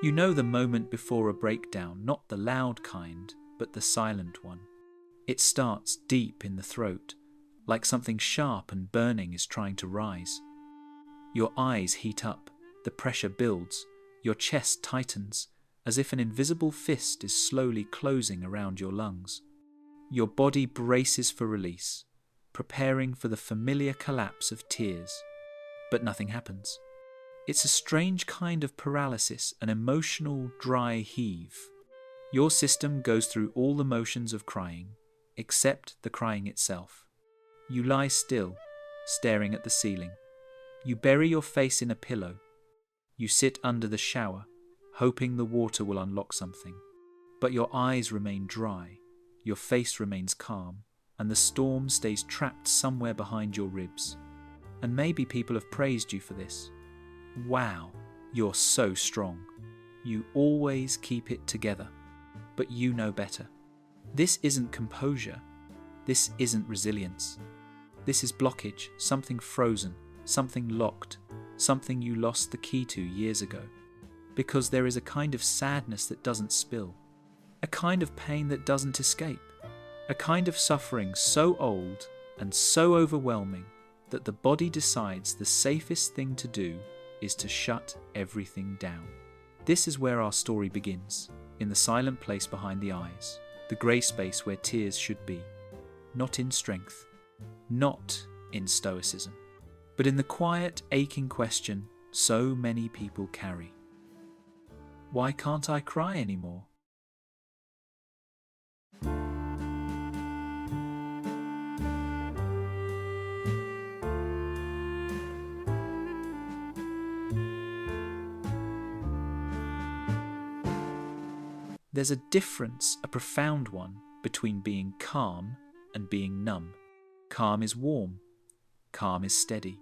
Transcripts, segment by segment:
You know the moment before a breakdown, not the loud kind, but the silent one. It starts deep in the throat, like something sharp and burning is trying to rise. Your eyes heat up, the pressure builds, your chest tightens, as if an invisible fist is slowly closing around your lungs. Your body braces for release, preparing for the familiar collapse of tears. But nothing happens. It's a strange kind of paralysis, an emotional dry heave. Your system goes through all the motions of crying, except the crying itself. You lie still, staring at the ceiling. You bury your face in a pillow. You sit under the shower, hoping the water will unlock something. But your eyes remain dry, your face remains calm, and the storm stays trapped somewhere behind your ribs. And maybe people have praised you for this. Wow, you're so strong. You always keep it together. But you know better. This isn't composure. This isn't resilience. This is blockage, something frozen, something locked, something you lost the key to years ago. Because there is a kind of sadness that doesn't spill, a kind of pain that doesn't escape, a kind of suffering so old and so overwhelming that the body decides the safest thing to do is to shut everything down. This is where our story begins, in the silent place behind the eyes, the grey space where tears should be, not in strength, not in stoicism, but in the quiet, aching question so many people carry. Why can't I cry anymore? There's a difference, a profound one, between being calm and being numb. Calm is warm. Calm is steady.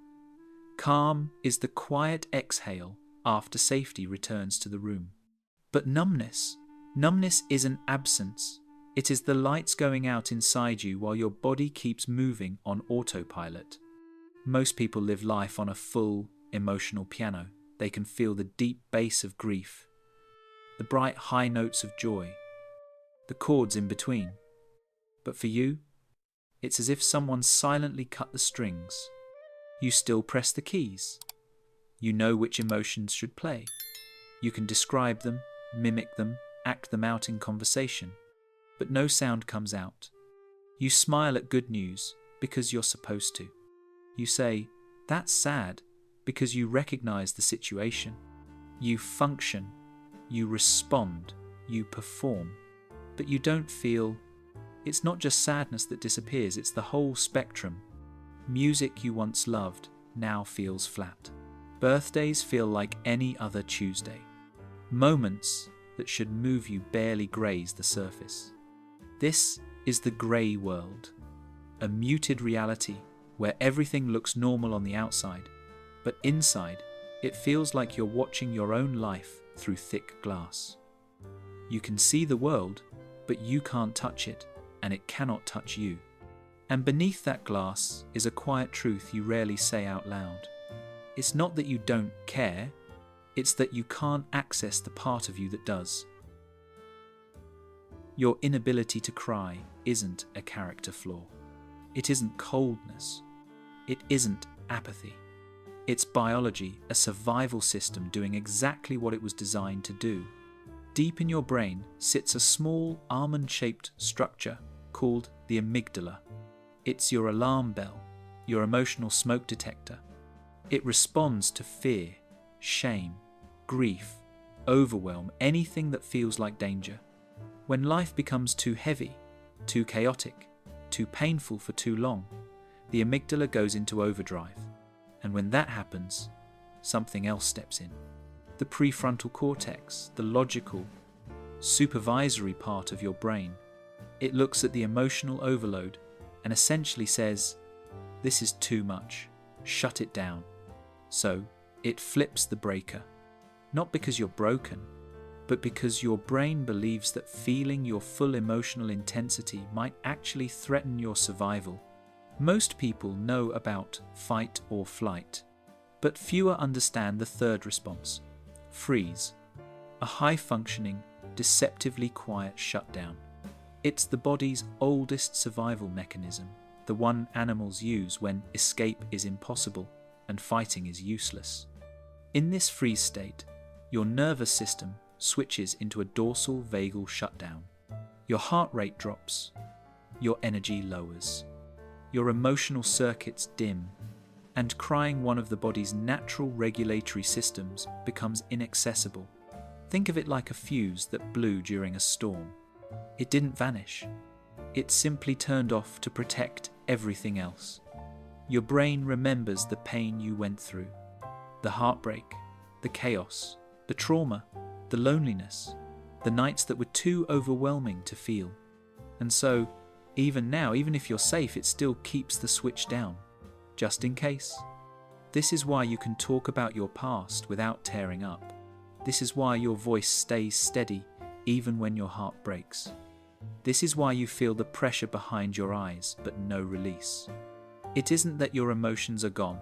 Calm is the quiet exhale after safety returns to the room. But numbness is an absence. It is the lights going out inside you while your body keeps moving on autopilot. Most people live life on a full, emotional piano. They can feel the deep bass of grief, the bright high notes of joy, the chords in between. But for you, it's as if someone silently cut the strings. You still press the keys. You know which emotions should play. You can describe them, mimic them, act them out in conversation. But no sound comes out. You smile at good news because you're supposed to. You say, "That's sad," because you recognize the situation. You function. You respond, you perform, but you don't feel. It's not just sadness that disappears, it's the whole spectrum. Music you once loved now feels flat. Birthdays feel like any other Tuesday. Moments that should move you barely graze the surface. This is the grey world, a muted reality where everything looks normal on the outside, but inside it feels like you're watching your own life through thick glass. You can see the world, but you can't touch it, and it cannot touch you. And beneath that glass is a quiet truth you rarely say out loud. It's not that you don't care, it's that you can't access the part of you that does. Your inability to cry isn't a character flaw. It isn't coldness. It isn't apathy. It's biology, a survival system doing exactly what it was designed to do. Deep in your brain sits a small almond-shaped structure called the amygdala. It's your alarm bell, your emotional smoke detector. It responds to fear, shame, grief, overwhelm, anything that feels like danger. When life becomes too heavy, too chaotic, too painful for too long, the amygdala goes into overdrive. And when that happens, something else steps in. The prefrontal cortex, the logical, supervisory part of your brain. It looks at the emotional overload and essentially says, "This is too much, shut it down." So it flips the breaker, not because you're broken, but because your brain believes that feeling your full emotional intensity might actually threaten your survival. Most people know about fight or flight, but fewer understand the third response, freeze. a high-functioning, deceptively quiet shutdown. It's the body's oldest survival mechanism, the one animals use when escape is impossible and fighting is useless. In this freeze state, your nervous system switches into a dorsal vagal shutdown. Your heart rate drops, your energy lowers, your emotional circuits dim, and crying, one of the body's natural regulatory systems, becomes inaccessible. Think of it like a fuse that blew during a storm. It didn't vanish. It simply turned off to protect everything else. Your brain remembers the pain you went through, the heartbreak, the chaos, the trauma, the loneliness, the nights that were too overwhelming to feel. And so, even now, even if you're safe, it still keeps the switch down, just in case. This is why you can talk about your past without tearing up. This is why your voice stays steady even when your heart breaks. This is why you feel the pressure behind your eyes but no release. It isn't that your emotions are gone.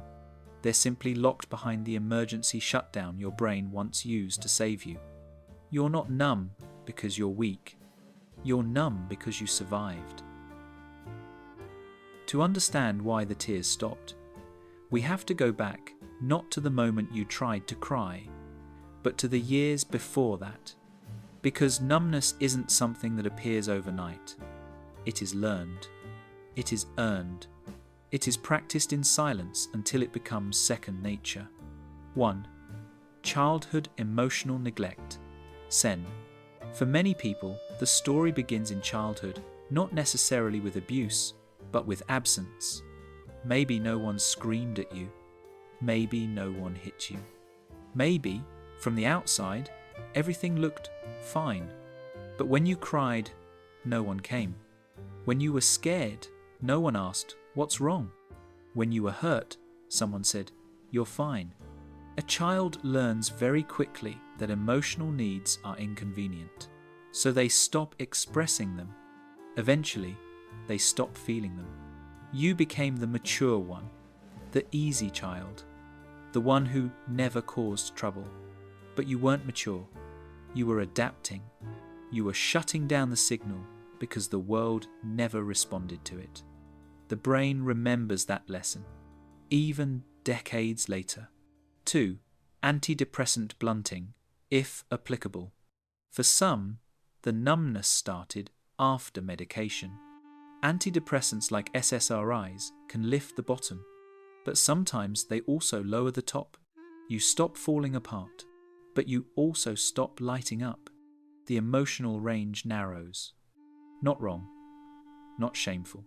They're simply locked behind the emergency shutdown your brain once used to save you. You're not numb because you're weak. You're numb because you survived. To understand why the tears stopped, we have to go back not to the moment you tried to cry, but to the years before that. Because numbness isn't something that appears overnight. It is learned. It is earned. It is practiced in silence until it becomes second nature. 1. Childhood emotional neglect. Sen. For many people, the story begins in childhood, not necessarily with abuse, but with absence. Maybe no one screamed at you. Maybe no one hit you. Maybe, from the outside, everything looked fine. But when you cried, no one came. When you were scared, no one asked, "What's wrong?" When you were hurt, someone said, "You're fine." A child learns very quickly that emotional needs are inconvenient, so they stop expressing them. Eventually, they stop feeling them. You became the mature one, the easy child, the one who never caused trouble. But you weren't mature. You were adapting. You were shutting down the signal because the world never responded to it. The brain remembers that lesson, even decades later. 2. Antidepressant blunting, if applicable. For some, the numbness started after medication. Antidepressants like SSRIs can lift the bottom, but sometimes they also lower the top. You stop falling apart, but you also stop lighting up. The emotional range narrows. Not wrong, not shameful,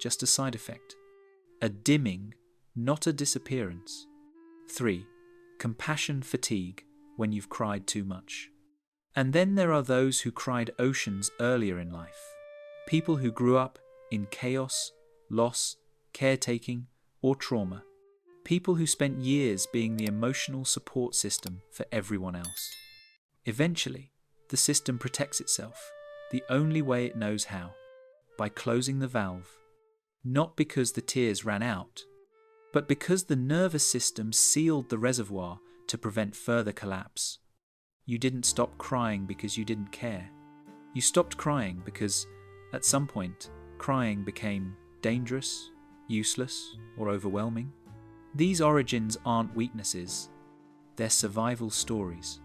just a side effect. A dimming, not a disappearance. 3. Compassion fatigue, when you've cried too much. And then there are those who cried oceans earlier in life. People who grew up in chaos, loss, caretaking, or trauma. People who spent years being the emotional support system for everyone else. Eventually, the system protects itself, the only way it knows how, by closing the valve. Not because the tears ran out, but because the nervous system sealed the reservoir to prevent further collapse. You didn't stop crying because you didn't care. You stopped crying because, at some point, crying became dangerous, useless, or overwhelming. These origins aren't weaknesses, they're survival stories,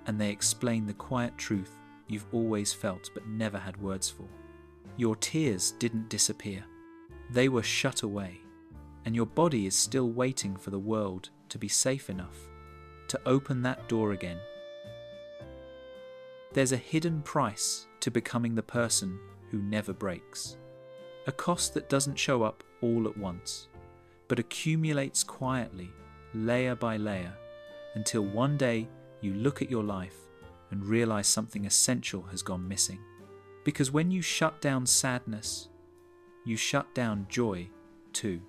and they explain the quiet truth you've always felt but never had words for. Your tears didn't disappear. They were shut away, and your body is still waiting for the world to be safe enough to open that door again. There's a hidden price to becoming the person who never breaks. A cost that doesn't show up all at once, but accumulates quietly, layer by layer, until one day you look at your life and realize something essential has gone missing. Because when you shut down sadness, you shut down joy too.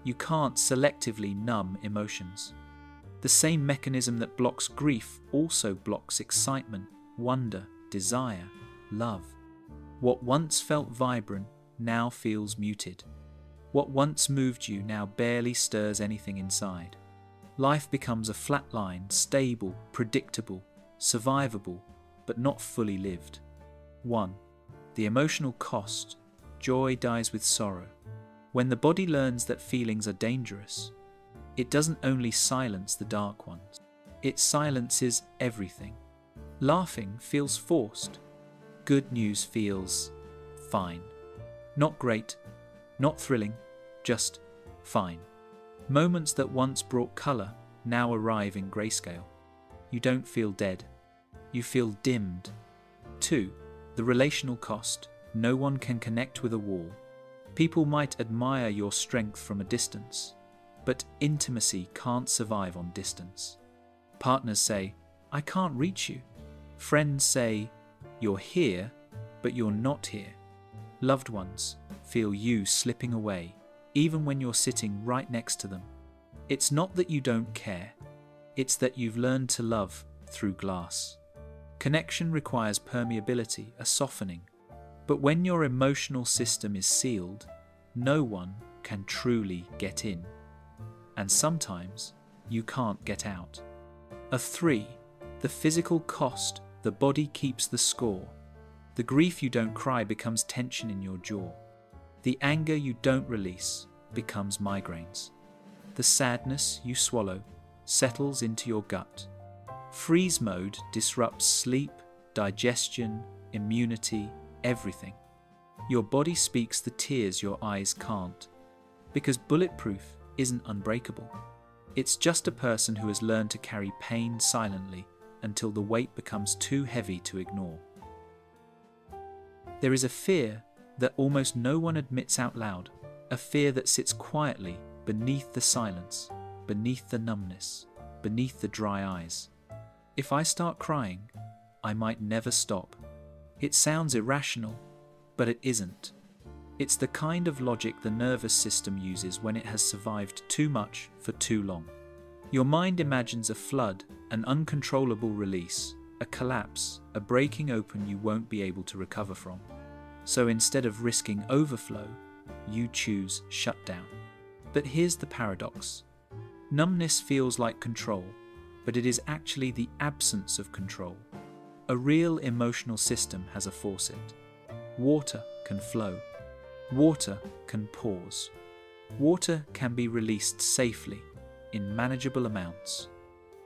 You can't selectively numb emotions. The same mechanism that blocks grief also blocks excitement, wonder, desire, love. What once felt vibrant now feels muted. What once moved you now barely stirs anything inside. Life becomes a flat line, stable, predictable, survivable, but not fully lived. 1. The emotional cost. Joy dies with sorrow. When the body learns that feelings are dangerous, it doesn't only silence the dark ones, it silences everything. Laughing feels forced. Good news feels fine. Not great, not thrilling, just fine. Moments that once brought colour now arrive in grayscale. You don't feel dead. You feel dimmed. 2. The relational cost. No one can connect with a wall. People might admire your strength from a distance, but intimacy can't survive on distance. Partners say, "I can't reach you." Friends say, "You're here, but you're not here." Loved ones feel you slipping away, even when you're sitting right next to them. It's not that you don't care, it's that you've learned to love through glass. Connection requires permeability, a softening. But when your emotional system is sealed, no one can truly get in. And sometimes you can't get out. 3. The physical cost. The body keeps the score. The grief you don't cry becomes tension in your jaw. The anger you don't release becomes migraines. The sadness you swallow settles into your gut. Freeze mode disrupts sleep, digestion, immunity, everything. Your body speaks the tears your eyes can't. Because bulletproof isn't unbreakable. It's just a person who has learned to carry pain silently until the weight becomes too heavy to ignore. There is a fear that almost no one admits out loud, a fear that sits quietly beneath the silence, beneath the numbness, beneath the dry eyes. If I start crying, I might never stop. It sounds irrational, but it isn't. It's the kind of logic the nervous system uses when it has survived too much for too long. Your mind imagines a flood, an uncontrollable release, a collapse, a breaking open you won't be able to recover from. So instead of risking overflow, you choose shutdown. But here's the paradox. Numbness feels like control, but it is actually the absence of control. A real emotional system has a faucet. Water can flow. Water can pause. Water can be released safely, in manageable amounts.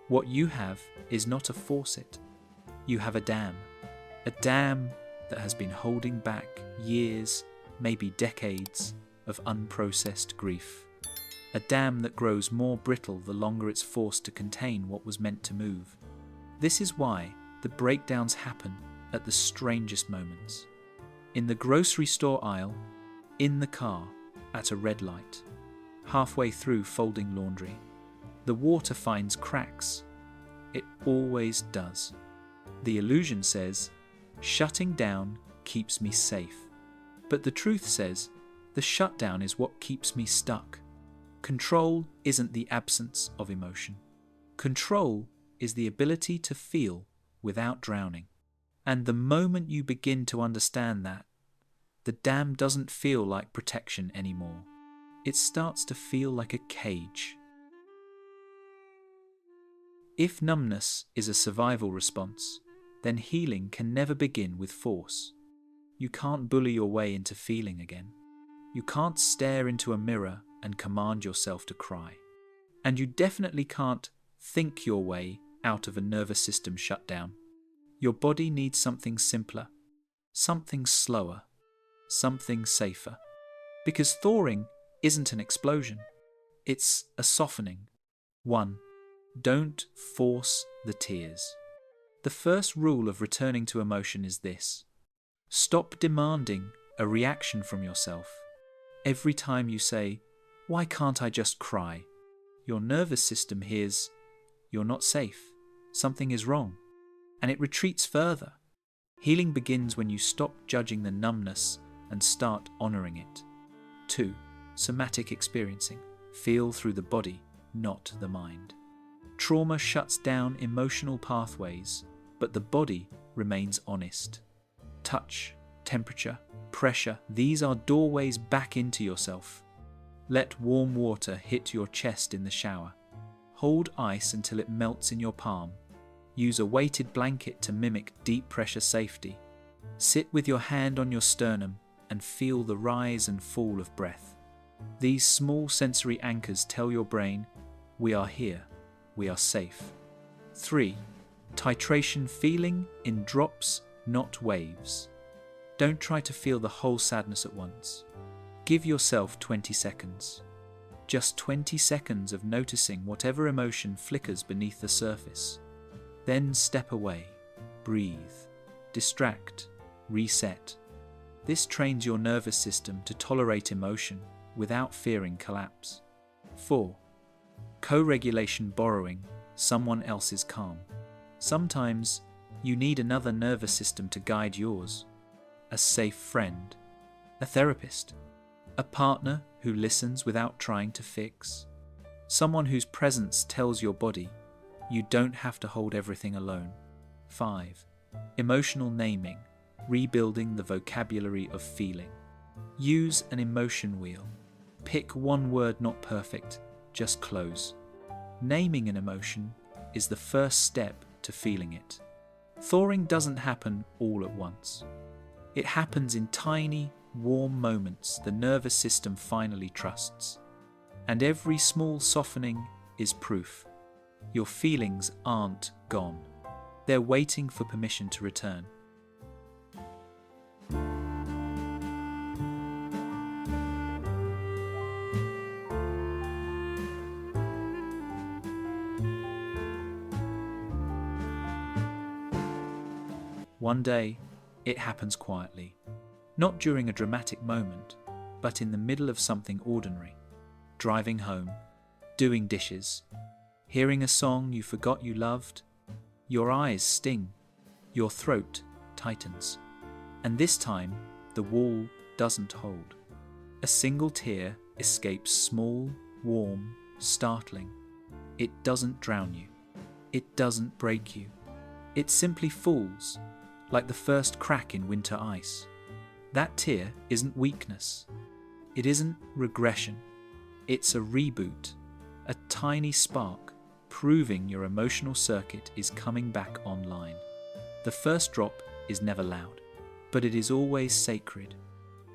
What you have is not a faucet. You have a dam that has been holding back years, maybe decades, of unprocessed grief. A dam that grows more brittle the longer it's forced to contain what was meant to move. This is why the breakdowns happen at the strangest moments. In the grocery store aisle, in the car, at a red light, halfway through folding laundry. The water finds cracks. It always does. The illusion says, shutting down keeps me safe. But the truth says, the shutdown is what keeps me stuck. Control isn't the absence of emotion. Control is the ability to feel without drowning. And the moment you begin to understand that, the dam doesn't feel like protection anymore. It starts to feel like a cage. If numbness is a survival response, then healing can never begin with force. You can't bully your way into feeling again. You can't stare into a mirror and command yourself to cry. And you definitely can't think your way out of a nervous system shutdown. Your body needs something simpler, something slower, something safer. Because thawing isn't an explosion, it's a softening. 1. Don't force the tears. The first rule of returning to emotion is this. Stop demanding a reaction from yourself. Every time you say, "Why can't I just cry?" your nervous system hears, "You're not safe. Something is wrong." And it retreats further. Healing begins when you stop judging the numbness and start honoring it. 2. Somatic experiencing. Feel through the body, not the mind. Trauma shuts down emotional pathways, but the body remains honest. Touch, temperature, pressure, these are doorways back into yourself. Let warm water hit your chest in the shower. Hold ice until it melts in your palm. Use a weighted blanket to mimic deep pressure safety. Sit with your hand on your sternum and feel the rise and fall of breath. These small sensory anchors tell your brain, we are here, we are safe. 3. Titration feeling in drops, not waves. Don't try to feel the whole sadness at once. Give yourself 20 seconds. Just 20 seconds of noticing whatever emotion flickers beneath the surface. Then step away, breathe, distract, reset. This trains your nervous system to tolerate emotion without fearing collapse. 4. Co-regulation borrowing someone else's calm. Sometimes you need another nervous system to guide yours. A safe friend, a therapist, a partner who listens without trying to fix, someone whose presence tells your body, you don't have to hold everything alone. 5. Emotional naming, rebuilding the vocabulary of feeling. Use an emotion wheel. Pick one word not perfect, just close. Naming an emotion is the first step to feeling it. Thawing doesn't happen all at once. It happens in tiny, warm moments the nervous system finally trusts. And every small softening is proof. Your feelings aren't gone. They're waiting for permission to return. One day, it happens quietly. Not during a dramatic moment, but in the middle of something ordinary. Driving home, doing dishes, hearing a song you forgot you loved. Your eyes sting, your throat tightens. And this time, the wall doesn't hold. A single tear escapes small, warm, startling. It doesn't drown you. It doesn't break you. It simply falls, like the first crack in winter ice. That tear isn't weakness. It isn't regression. It's a reboot, a tiny spark, proving your emotional circuit is coming back online. The first drop is never loud, but it is always sacred.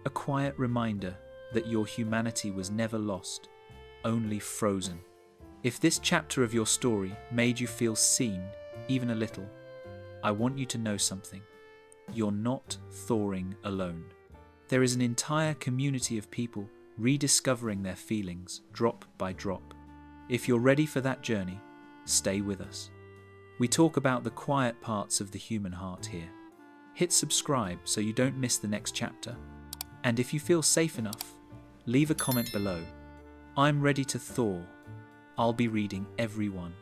A quiet reminder that your humanity was never lost, only frozen. If this chapter of your story made you feel seen, even a little, I want you to know something. You're not thawing alone. There is an entire community of people rediscovering their feelings drop by drop. If you're ready for that journey, stay with us. We talk about the quiet parts of the human heart here. Hit subscribe so you don't miss the next chapter. And if you feel safe enough, leave a comment below. I'm ready to thaw. I'll be reading every one.